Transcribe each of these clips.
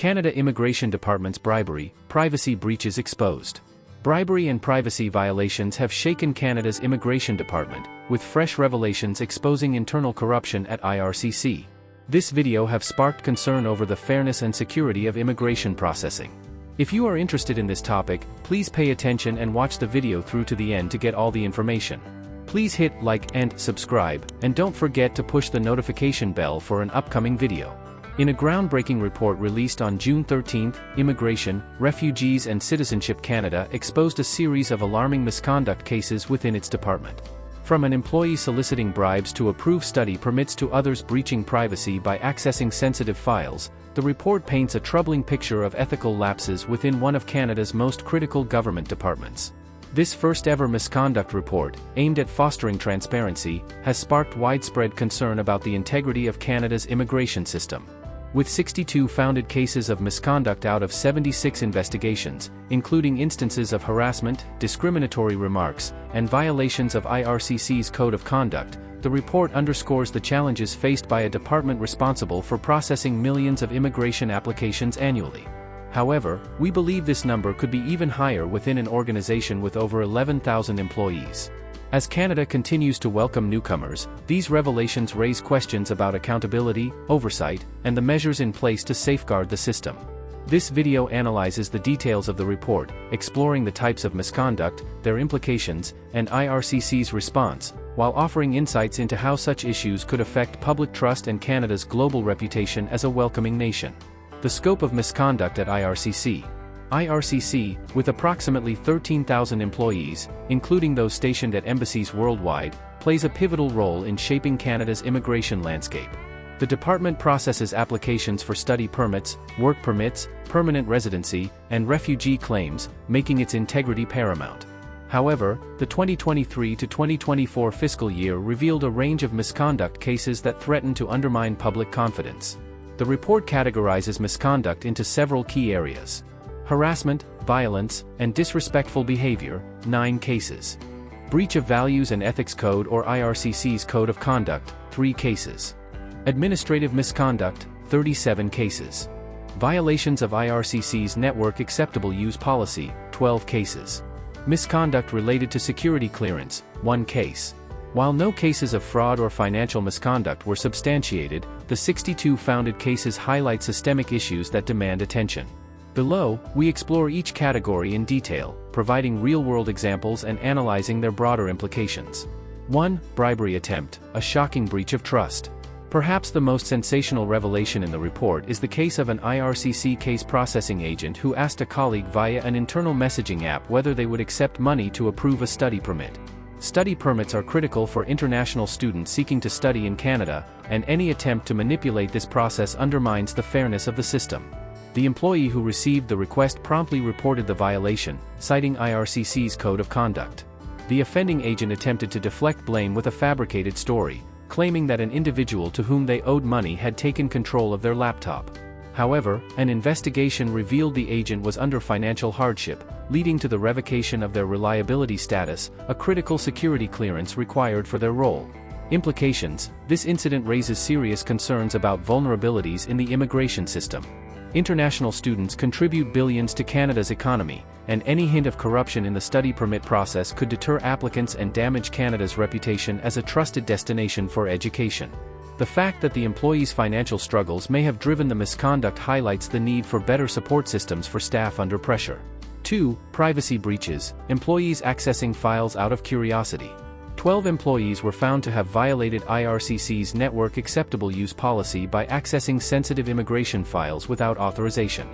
Canada Immigration Department's bribery, privacy breaches exposed. Bribery and privacy violations have shaken Canada's Immigration Department, with fresh revelations exposing internal corruption at IRCC. This video have sparked concern over the fairness and security of immigration processing. If you are interested in this topic, please pay attention and watch the video through to the end to get all the information. Please hit like and subscribe, and don't forget to push the notification bell for an upcoming video. In a groundbreaking report released on June 13, Immigration, Refugees and Citizenship Canada exposed a series of alarming misconduct cases within its department. From an employee soliciting bribes to approve study permits to others breaching privacy by accessing sensitive files, the report paints a troubling picture of ethical lapses within one of Canada's most critical government departments. This first-ever misconduct report, aimed at fostering transparency, has sparked widespread concern about the integrity of Canada's immigration system. With 62 founded cases of misconduct out of 76 investigations, including instances of harassment, discriminatory remarks, and violations of IRCC's Code of Conduct, the report underscores the challenges faced by a department responsible for processing millions of immigration applications annually. However, we believe this number could be even higher within an organization with over 11,000 employees. As Canada continues to welcome newcomers, these revelations raise questions about accountability, oversight, and the measures in place to safeguard the system. This video analyzes the details of the report, exploring the types of misconduct, their implications, and IRCC's response, while offering insights into how such issues could affect public trust and Canada's global reputation as a welcoming nation. The scope of misconduct at IRCC. IRCC, with approximately 13,000 employees, including those stationed at embassies worldwide, plays a pivotal role in shaping Canada's immigration landscape. The department processes applications for study permits, work permits, permanent residency, and refugee claims, making its integrity paramount. However, the 2023 to 2024 fiscal year revealed a range of misconduct cases that threaten to undermine public confidence. The report categorizes misconduct into several key areas. Harassment, violence, and disrespectful behavior, 9 cases. Breach of Values and Ethics Code or IRCC's Code of Conduct, 3 cases. Administrative misconduct, 37 cases. Violations of IRCC's Network Acceptable Use Policy, 12 cases. Misconduct related to security clearance, 1 case. While no cases of fraud or financial misconduct were substantiated, the 62 founded cases highlight systemic issues that demand attention. Below, we explore each category in detail, providing real-world examples and analyzing their broader implications. 1. Bribery attempt, a shocking breach of trust. Perhaps the most sensational revelation in the report is the case of an IRCC case processing agent who asked a colleague via an internal messaging app whether they would accept money to approve a study permit. Study permits are critical for international students seeking to study in Canada, and any attempt to manipulate this process undermines the fairness of the system. The employee who received the request promptly reported the violation, citing IRCC's Code of Conduct. The offending agent attempted to deflect blame with a fabricated story, claiming that an individual to whom they owed money had taken control of their laptop. However, an investigation revealed the agent was under financial hardship, leading to the revocation of their reliability status, a critical security clearance required for their role. Implications: this incident raises serious concerns about vulnerabilities in the immigration system. International students contribute billions to Canada's economy, and any hint of corruption in the study permit process could deter applicants and damage Canada's reputation as a trusted destination for education. The fact that the employee's financial struggles may have driven the misconduct highlights the need for better support systems for staff under pressure. 2. Privacy breaches, employees accessing files out of curiosity. 12 employees were found to have violated IRCC's Network Acceptable Use Policy by accessing sensitive immigration files without authorization.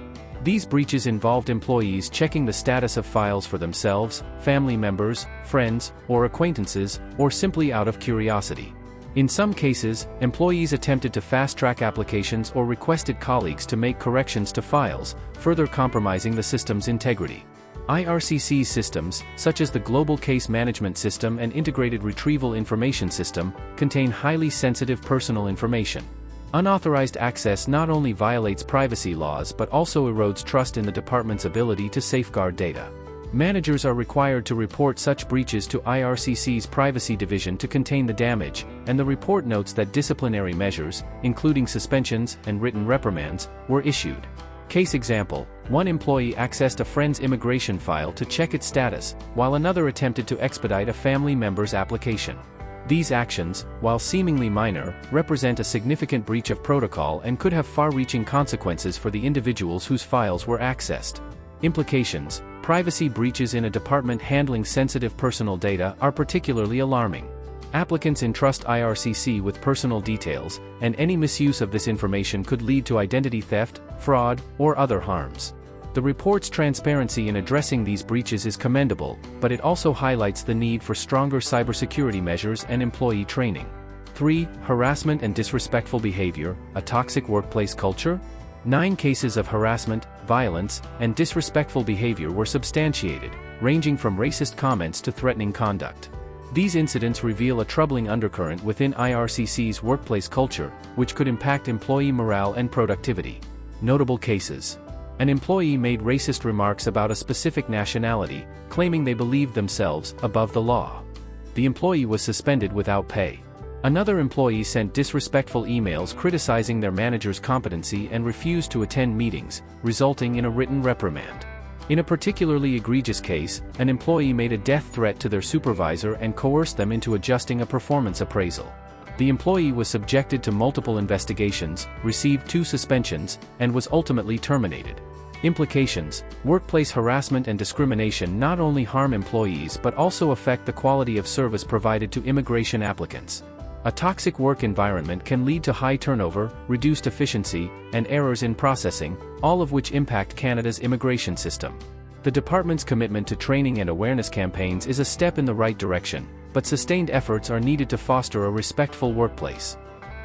These breaches involved employees checking the status of files for themselves, family members, friends, or acquaintances, or simply out of curiosity. In some cases, employees attempted to fast-track applications or requested colleagues to make corrections to files, further compromising the system's integrity. IRCC's systems, such as the Global Case Management System and Integrated Retrieval Information System, contain highly sensitive personal information. Unauthorized access not only violates privacy laws but also erodes trust in the department's ability to safeguard data. Managers are required to report such breaches to IRCC's Privacy Division to contain the damage, and the report notes that disciplinary measures, including suspensions and written reprimands, were issued. Case example: one employee accessed a friend's immigration file to check its status, while another attempted to expedite a family member's application. These actions, while seemingly minor, represent a significant breach of protocol and could have far-reaching consequences for the individuals whose files were accessed. Implications: privacy breaches in a department handling sensitive personal data are particularly alarming. Applicants entrust IRCC with personal details, and any misuse of this information could lead to identity theft, fraud, or other harms. The report's transparency in addressing these breaches is commendable, but it also highlights the need for stronger cybersecurity measures and employee training. 3. Harassment and disrespectful behavior, a toxic workplace culture? 9 cases of harassment, violence, and disrespectful behavior were substantiated, ranging from racist comments to threatening conduct. These incidents reveal a troubling undercurrent within IRCC's workplace culture, which could impact employee morale and productivity. Notable cases: an employee made racist remarks about a specific nationality, claiming they believed themselves above the law. The employee was suspended without pay. Another employee sent disrespectful emails criticizing their manager's competency and refused to attend meetings, resulting in a written reprimand. In a particularly egregious case, an employee made a death threat to their supervisor and coerced them into adjusting a performance appraisal. The employee was subjected to multiple investigations, received 2 suspensions, and was ultimately terminated. Implications: workplace harassment and discrimination not only harm employees but also affect the quality of service provided to immigration applicants. A toxic work environment can lead to high turnover, reduced efficiency, and errors in processing, all of which impact Canada's immigration system. The department's commitment to training and awareness campaigns is a step in the right direction, but sustained efforts are needed to foster a respectful workplace.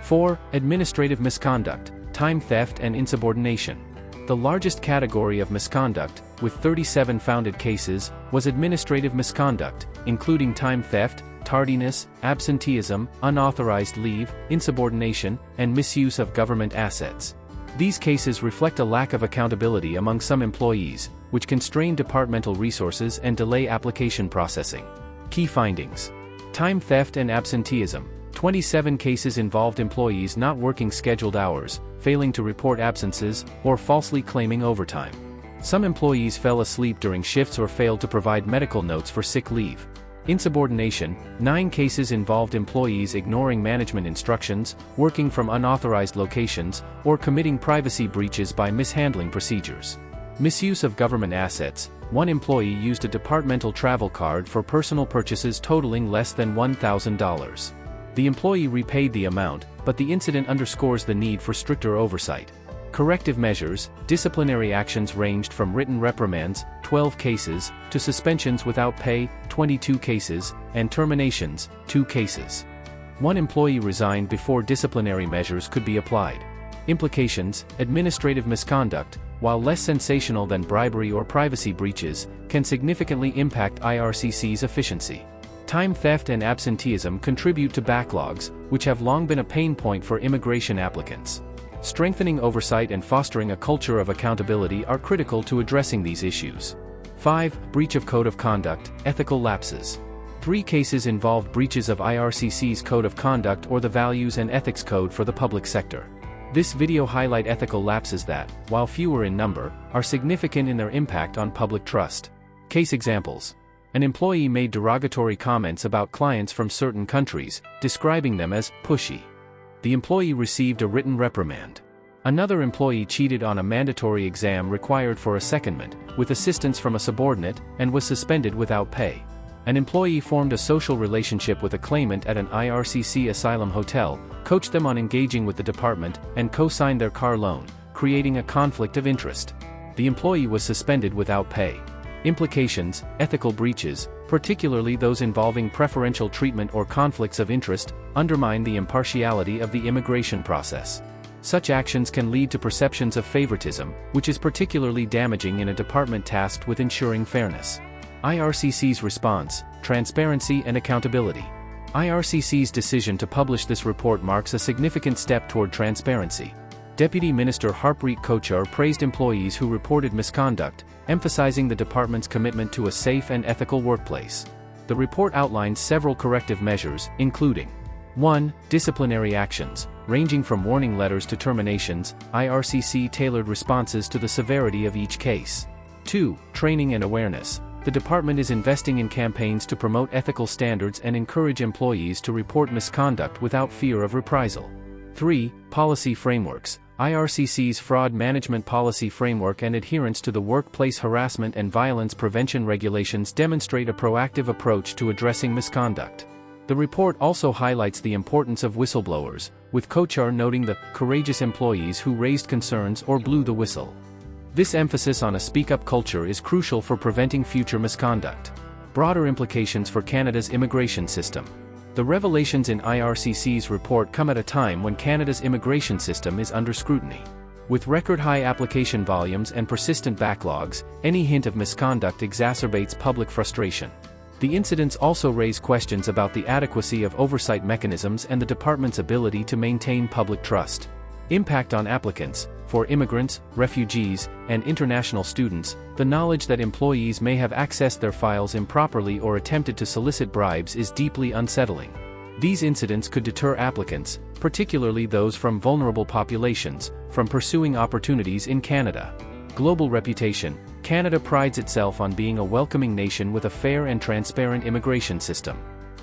4. Administrative misconduct, time theft and insubordination. The largest category of misconduct, with 37 founded cases, was administrative misconduct, including time theft, tardiness, absenteeism, unauthorized leave, insubordination, and misuse of government assets. These cases reflect a lack of accountability among some employees, which can strain departmental resources and delay application processing. Key findings: time theft and absenteeism. 27 cases involved employees not working scheduled hours, failing to report absences, or falsely claiming overtime. Some employees fell asleep during shifts or failed to provide medical notes for sick leave. Insubordination: 9 cases involved employees ignoring management instructions, working from unauthorized locations, or committing privacy breaches by mishandling procedures. Misuse of government assets: 1 employee used a departmental travel card for personal purchases totaling less than $1,000. The employee repaid the amount, but the incident underscores the need for stricter oversight. Corrective measures: disciplinary actions ranged from written reprimands, 12 cases, to suspensions without pay, 22 cases, and terminations, 2 cases. 1 employee resigned before disciplinary measures could be applied. Implications: administrative misconduct, while less sensational than bribery or privacy breaches, can significantly impact IRCC's efficiency. Time theft and absenteeism contribute to backlogs, which have long been a pain point for immigration applicants. Strengthening oversight and fostering a culture of accountability are critical to addressing these issues. 5. Breach of Code of Conduct, ethical lapses. 3 cases involved breaches of IRCC's Code of Conduct or the Values and Ethics Code for the public sector. This video highlights ethical lapses that, while fewer in number, are significant in their impact on public trust. Case examples: an employee made derogatory comments about clients from certain countries, describing them as pushy. The employee received a written reprimand. Another employee cheated on a mandatory exam required for a secondment, with assistance from a subordinate, and was suspended without pay. An employee formed a social relationship with a claimant at an IRCC asylum hotel, coached them on engaging with the department, and co-signed their car loan, creating a conflict of interest. The employee was suspended without pay. Implications: ethical breaches, particularly those involving preferential treatment or conflicts of interest, undermine the impartiality of the immigration process. Such actions can lead to perceptions of favoritism, which is particularly damaging in a department tasked with ensuring fairness. IRCC's response: transparency and accountability. IRCC's decision to publish this report marks a significant step toward transparency. Deputy Minister Harpreet Kochar praised employees who reported misconduct, emphasizing the department's commitment to a safe and ethical workplace. The report outlines several corrective measures, including 1. Disciplinary actions, ranging from warning letters to terminations. IRCC tailored responses to the severity of each case. 2. Training and awareness. The department is investing in campaigns to promote ethical standards and encourage employees to report misconduct without fear of reprisal. 3. Policy frameworks. IRCC's fraud management policy framework and adherence to the workplace harassment and violence prevention regulations demonstrate a proactive approach to addressing misconduct. The report also highlights the importance of whistleblowers, with COCHR noting the courageous employees who raised concerns or blew the whistle. This emphasis on a speak-up culture is crucial for preventing future misconduct. Broader implications for Canada's immigration system. The revelations in IRCC's report come at a time when Canada's immigration system is under scrutiny. With record-high application volumes and persistent backlogs, any hint of misconduct exacerbates public frustration. The incidents also raise questions about the adequacy of oversight mechanisms and the department's ability to maintain public trust. Impact on applicants. For immigrants, refugees, and international students, the knowledge that employees may have accessed their files improperly or attempted to solicit bribes is deeply unsettling. These incidents could deter applicants, particularly those from vulnerable populations, from pursuing opportunities in Canada. Global reputation. Canada prides itself on being a welcoming nation with a fair and transparent immigration system.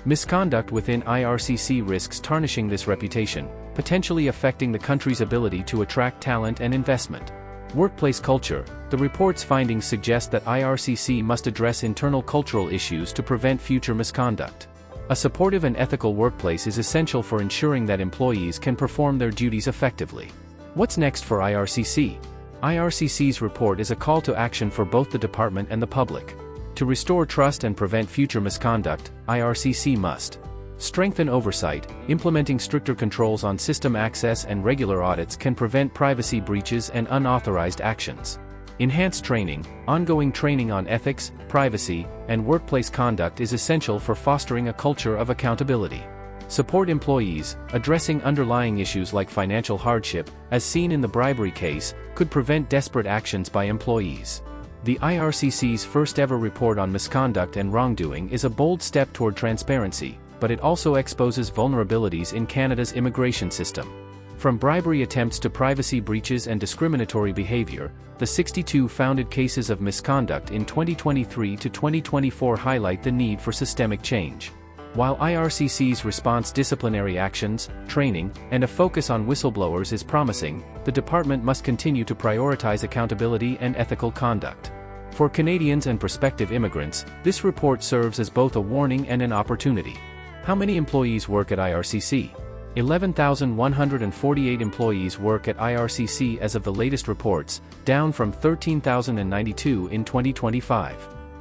Misconduct within IRCC risks tarnishing this reputation, potentially affecting the country's ability to attract talent and investment. Workplace culture. The report's findings suggest that IRCC must address internal cultural issues to prevent future misconduct. A supportive and ethical workplace is essential for ensuring that employees can perform their duties effectively. What's next for IRCC? IRCC's report is a call to action for both the department and the public. To restore trust and prevent future misconduct, IRCC must strengthen oversight. Implementing stricter controls on system access and regular audits can prevent privacy breaches and unauthorized actions. Enhance training. Ongoing training on ethics, privacy, and workplace conduct is essential for fostering a culture of accountability. Support employees. Addressing underlying issues like financial hardship, as seen in the bribery case, could prevent desperate actions by employees. The IRCC's first-ever report on misconduct and wrongdoing is a bold step toward transparency, but it also exposes vulnerabilities in Canada's immigration system. From bribery attempts to privacy breaches and discriminatory behavior, the 62 founded cases of misconduct in 2023 to 2024 highlight the need for systemic change. While IRCC's response disciplinary actions, training, and a focus on whistleblowers is promising, the department must continue to prioritize accountability and ethical conduct. For Canadians and prospective immigrants, this report serves as both a warning and an opportunity. How many employees work at IRCC? 11,148 employees work at IRCC as of the latest reports, down from 13,092 in 2025.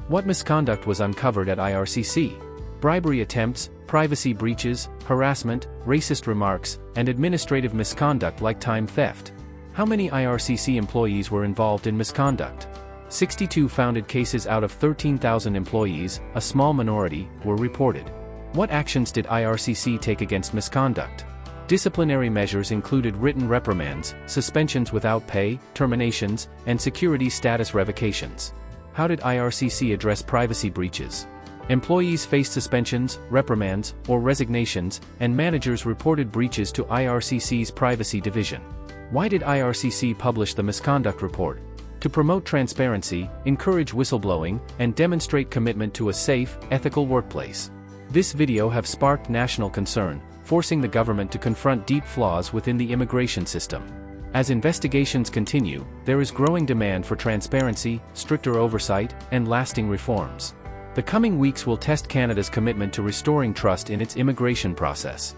What misconduct was uncovered at IRCC? Bribery attempts, privacy breaches, harassment, racist remarks, and administrative misconduct like time theft. How many IRCC employees were involved in misconduct? 62 founded cases out of 13,000 employees, a small minority, were reported. What actions did IRCC take against misconduct? Disciplinary measures included written reprimands, suspensions without pay, terminations, and security status revocations. How did IRCC address privacy breaches? Employees faced suspensions, reprimands, or resignations, and managers reported breaches to IRCC's privacy division. Why did IRCC publish the misconduct report? To promote transparency, encourage whistleblowing, and demonstrate commitment to a safe, ethical workplace. This video have sparked national concern, forcing the government to confront deep flaws within the immigration system. As investigations continue, there is growing demand for transparency, stricter oversight, and lasting reforms. The coming weeks will test Canada's commitment to restoring trust in its immigration process.